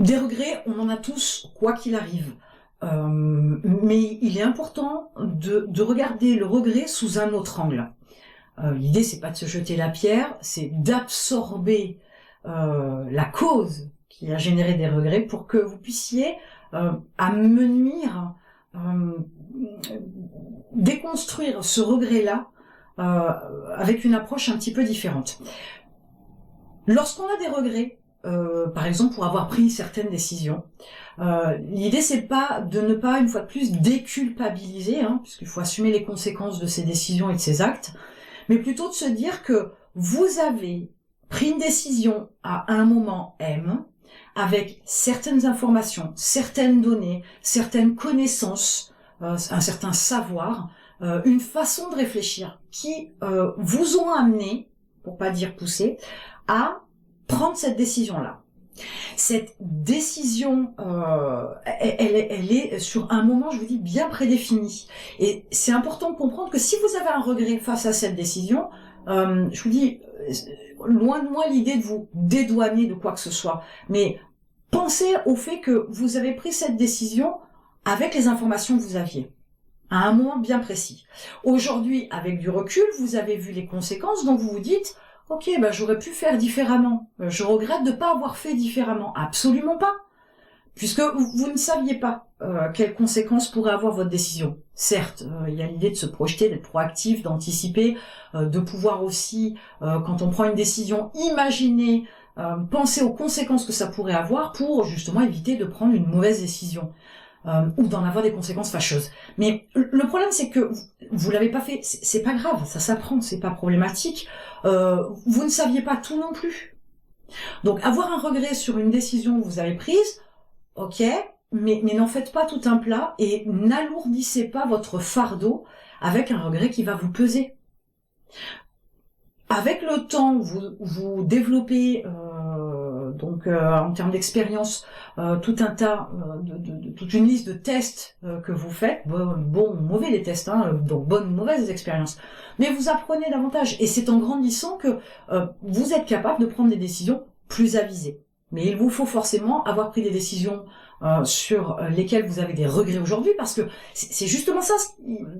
Des regrets, on en a tous, quoi qu'il arrive. Mais il est important de regarder le regret sous un autre angle. L'idée, c'est pas de se jeter la pierre, c'est d'absorber la cause qui a généré des regrets pour que vous puissiez amenuire, déconstruire ce regret-là avec une approche un petit peu différente. Lorsqu'on a des regrets, par exemple pour avoir pris certaines décisions, l'idée c'est pas de ne pas une fois de plus déculpabiliser, puisqu'il faut assumer les conséquences de ces décisions et de ces actes, mais plutôt de se dire que vous avez pris une décision à un moment M, avec certaines informations, certaines données, certaines connaissances, un certain savoir, une façon de réfléchir qui vous ont amené, pour pas dire poussé, à prendre cette décision-là. Cette décision, elle est sur un moment, je vous dis, bien prédéfini. Et c'est important de comprendre que si vous avez un regret face à cette décision, je vous dis, loin de moi l'idée de vous dédouaner de quoi que ce soit, mais pensez au fait que vous avez pris cette décision avec les informations que vous aviez, à un moment bien précis. Aujourd'hui, avec du recul, vous avez vu les conséquences, donc vous vous dites, ok, j'aurais pu faire différemment. Je regrette de ne pas avoir fait différemment. Absolument pas. Puisque vous ne saviez pas quelles conséquences pourrait avoir votre décision. Certes, il y a l'idée de se projeter, d'être proactif, d'anticiper, de pouvoir aussi, quand on prend une décision, imaginer, penser aux conséquences que ça pourrait avoir pour justement éviter de prendre une mauvaise décision. Ou d'en avoir des conséquences fâcheuses. Mais le problème, c'est que vous l'avez pas fait, c'est pas grave, ça s'apprend, c'est pas problématique. Vous ne saviez pas tout non plus. Donc avoir un regret sur une décision que vous avez prise, ok, mais n'en faites pas tout un plat et n'alourdissez pas votre fardeau avec un regret qui va vous peser. Avec le temps, vous développez en termes d'expérience, tout un tas, toute une liste de tests que vous faites, bon ou mauvais les tests, donc bonnes ou mauvaises expériences, mais vous apprenez davantage, et c'est en grandissant que vous êtes capable de prendre des décisions plus avisées. Mais il vous faut forcément avoir pris des décisions sur lesquelles vous avez des regrets aujourd'hui, parce que c'est justement ça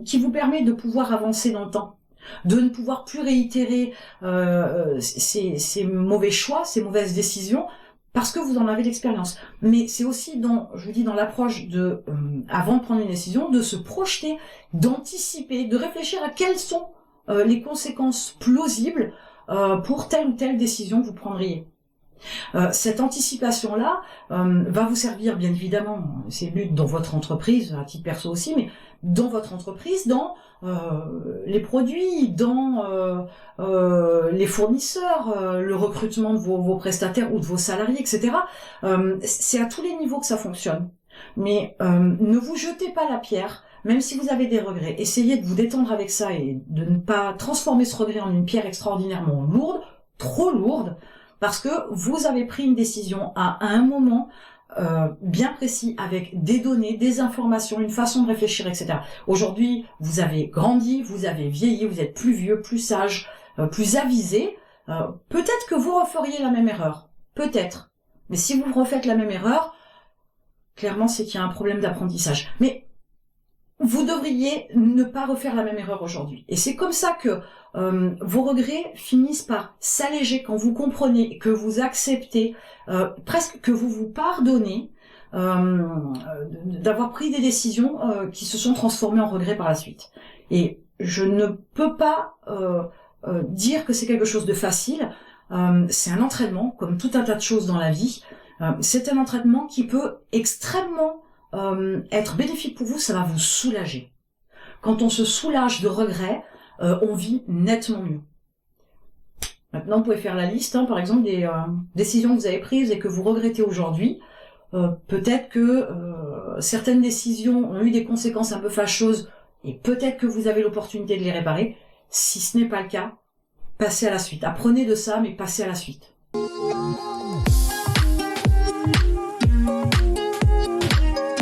qui vous permet de pouvoir avancer dans le temps, de ne pouvoir plus réitérer ces mauvais choix, ces mauvaises décisions, parce que vous en avez l'expérience. Mais c'est aussi dans l'approche de, avant de prendre une décision, de se projeter, d'anticiper, de réfléchir à quelles sont les conséquences plausibles pour telle ou telle décision que vous prendriez. Cette anticipation-là va vous servir, bien évidemment, c'est le but dans votre entreprise, à titre perso aussi, mais dans votre entreprise, dans les produits, dans les fournisseurs, le recrutement de vos prestataires ou de vos salariés, etc. C'est à tous les niveaux que ça fonctionne. Mais ne vous jetez pas la pierre, même si vous avez des regrets. Essayez de vous détendre avec ça et de ne pas transformer ce regret en une pierre extraordinairement lourde, trop lourde, parce que vous avez pris une décision à un moment bien précis, avec des données, des informations, une façon de réfléchir, etc. Aujourd'hui, vous avez grandi, vous avez vieilli, vous êtes plus vieux, plus sage, plus avisé. Peut-être que vous referiez la même erreur. Peut-être. Mais si vous refaites la même erreur, clairement, c'est qu'il y a un problème d'apprentissage. Mais vous devriez ne pas refaire la même erreur aujourd'hui. Et c'est comme ça que vos regrets finissent par s'alléger quand vous comprenez, que vous acceptez, presque que vous vous pardonnez d'avoir pris des décisions qui se sont transformées en regrets par la suite. Et je ne peux pas dire que c'est quelque chose de facile. C'est un entraînement, comme tout un tas de choses dans la vie. C'est un entraînement qui peut extrêmement être bénéfique pour vous, ça va vous soulager. Quand on se soulage de regrets, on vit nettement mieux. Maintenant, vous pouvez faire la liste, par exemple, des décisions que vous avez prises et que vous regrettez aujourd'hui. Peut-être que certaines décisions ont eu des conséquences un peu fâcheuses et peut-être que vous avez l'opportunité de les réparer. Si ce n'est pas le cas, passez à la suite. Apprenez de ça, mais passez à la suite.